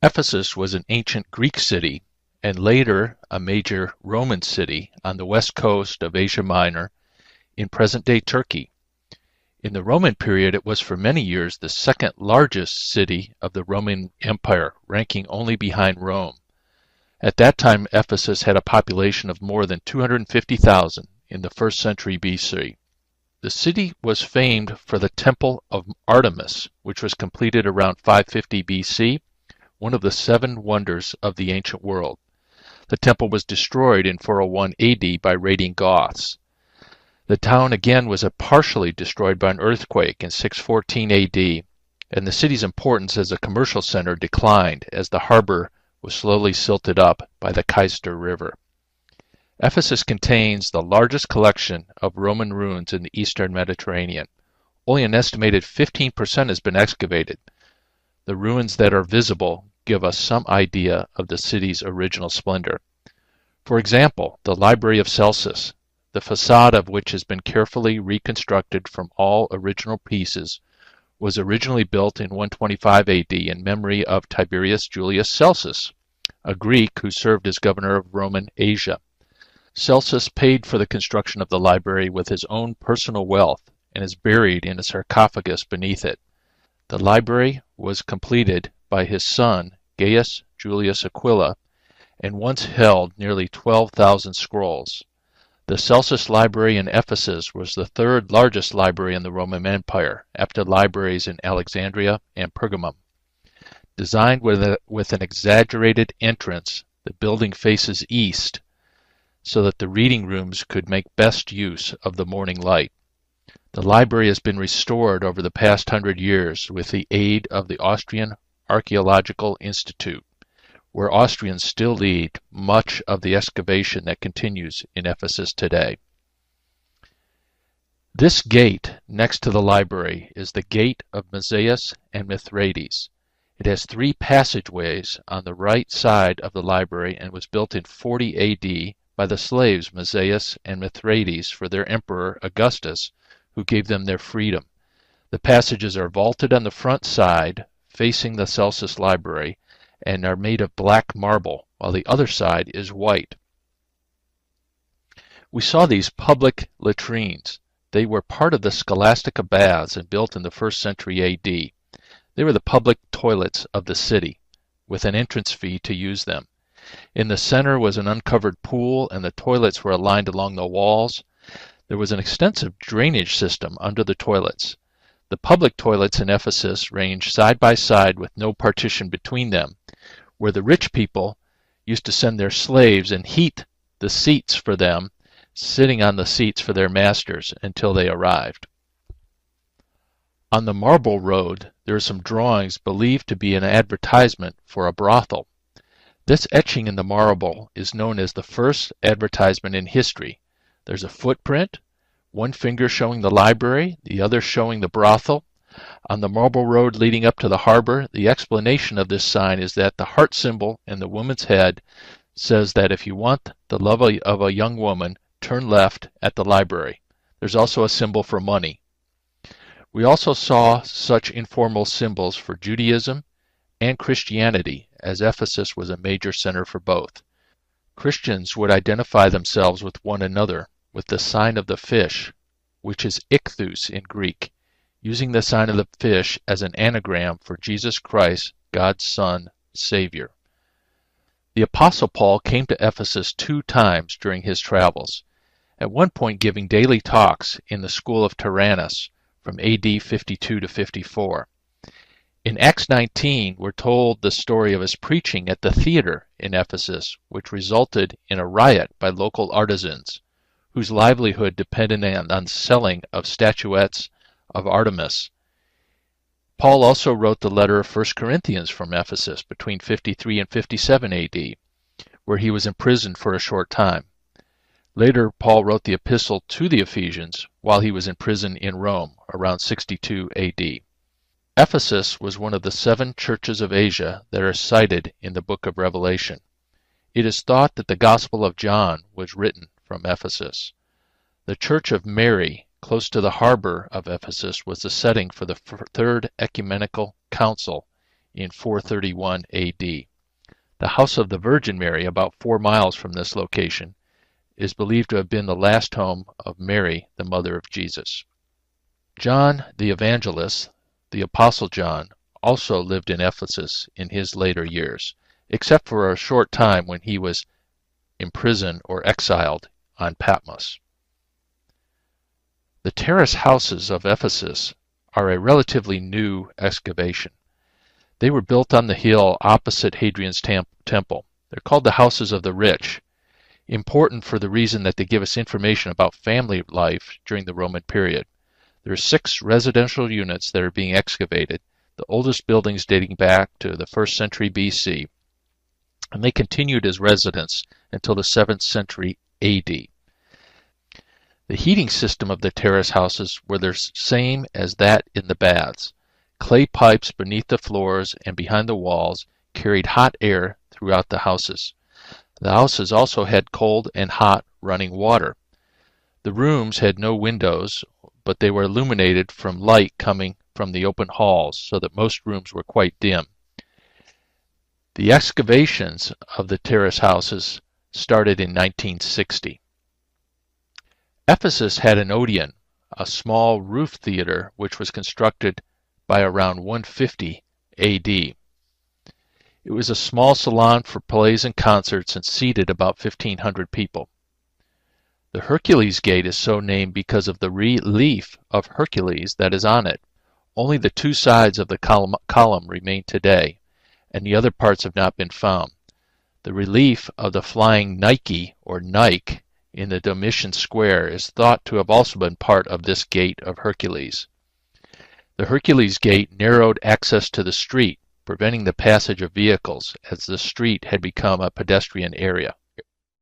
Ephesus was an ancient Greek city and later a major Roman city on the west coast of Asia Minor in present-day Turkey. In the Roman period, it was for many years the second largest city of the Roman Empire, ranking only behind Rome. At that time, Ephesus had a population of more than 250,000 in the 1st century BC. The city was famed for the Temple of Artemis, which was completed around 550 BC, one of the 7 wonders of the ancient world. The temple was destroyed in 401 AD by raiding Goths. The town again was partially destroyed by an earthquake in 614 AD, and the city's importance as a commercial center declined as the harbor was slowly silted up by the Cayster River. Ephesus contains the largest collection of Roman ruins in the eastern Mediterranean. Only an estimated 15% has been excavated. The ruins that are visible give us some idea of the city's original splendor. For example, the Library of Celsus, the facade of which has been carefully reconstructed from all original pieces, was originally built in 125 AD in memory of Tiberius Julius Celsus, a Greek who served as governor of Roman Asia. Celsus paid for the construction of the library with his own personal wealth and is buried in a sarcophagus beneath it. The library was completed by his son, Gaius Julius Aquila, and once held nearly 12,000 scrolls. The Celsus Library in Ephesus was the 3rd largest library in the Roman Empire, after libraries in Alexandria and Pergamum. Designed with an exaggerated entrance, the building faces east, so that the reading rooms could make best use of the morning light. The library has been restored over the past 100 years with the aid of the Austrian Archaeological Institute, where Austrians still lead much of the excavation that continues in Ephesus today. This gate next to the library is the Gate of Mazaeus and Mithridates. It has 3 passageways on the right side of the library and was built in 40 AD by the slaves Mazaeus and Mithridates for their emperor Augustus, who gave them their freedom. The passages are vaulted on the front side, facing the Celsus Library, and are made of black marble, while the other side is white. We saw these public latrines. They were part of the Scholastica baths and built in the 1st century AD. They were the public toilets of the city, with an entrance fee to use them. In the center was an uncovered pool, and the toilets were aligned along the walls. There was an extensive drainage system under the toilets. The public toilets in Ephesus ranged side by side with no partition between them, where the rich people used to send their slaves and heat the seats for them, sitting on the seats for their masters until they arrived. On the Marble Road, there are some drawings believed to be an advertisement for a brothel. This etching in the marble is known as the first advertisement in history. There's a footprint, one finger showing the library, the other showing the brothel. On the marble road leading up to the harbor, the explanation of this sign is that the heart symbol in the woman's head says that if you want the love of a young woman, turn left at the library. There's also a symbol for money. We also saw such informal symbols for Judaism and Christianity, as Ephesus was a major center for both. Christians would identify themselves with one another with the sign of the fish, which is ichthus in Greek, using the sign of the fish as an anagram for Jesus Christ, God's Son, Savior. The Apostle Paul came to Ephesus 2 times during his travels, at one point giving daily talks in the school of Tyrannus from AD 52 to 54. In Acts 19, we're told the story of his preaching at the theater in Ephesus, which resulted in a riot by local artisans, whose livelihood depended on selling of statuettes of Artemis. Paul also wrote the letter of 1 Corinthians from Ephesus between 53 and 57 AD, where he was imprisoned for a short time. Later, Paul wrote the epistle to the Ephesians while he was in prison in Rome around 62 AD. Ephesus was one of the 7 churches of Asia that are cited in the book of Revelation. It is thought that the Gospel of John was written from Ephesus. The Church of Mary, close to the harbor of Ephesus, was the setting for the Third Ecumenical Council in 431 AD. The house of the Virgin Mary, about 4 miles from this location, is believed to have been the last home of Mary, the mother of Jesus. John the Evangelist, the Apostle John, also lived in Ephesus in his later years, except for a short time when he was imprisoned or exiled on Patmos. The terrace houses of Ephesus are a relatively new excavation. They were built on the hill opposite Hadrian's temple. They're called the houses of the rich, important for the reason that they give us information about family life during the Roman period. There are 6 residential units that are being excavated, the oldest buildings dating back to the 1st century BC, and they continued as residence until the 7th century AD. The heating system of the terrace houses were the same as that in the baths. Clay pipes beneath the floors and behind the walls carried hot air throughout the houses. The houses also had cold and hot running water. The rooms had no windows, but they were illuminated from light coming from the open halls, so that most rooms were quite dim. The excavations of the terrace houses started in 1960. Ephesus had an Odeon, a small roof theater which was constructed by around 150 AD. It was a small salon for plays and concerts and seated about 1,500 people. The Hercules Gate is so named because of the relief of Hercules that is on it. Only the 2 sides of the column remain today, and the other parts have not been found. The relief of the flying Nike or Nike in the Domitian Square is thought to have also been part of this Gate of Hercules. The Hercules Gate narrowed access to the street, preventing the passage of vehicles, as the street had become a pedestrian area.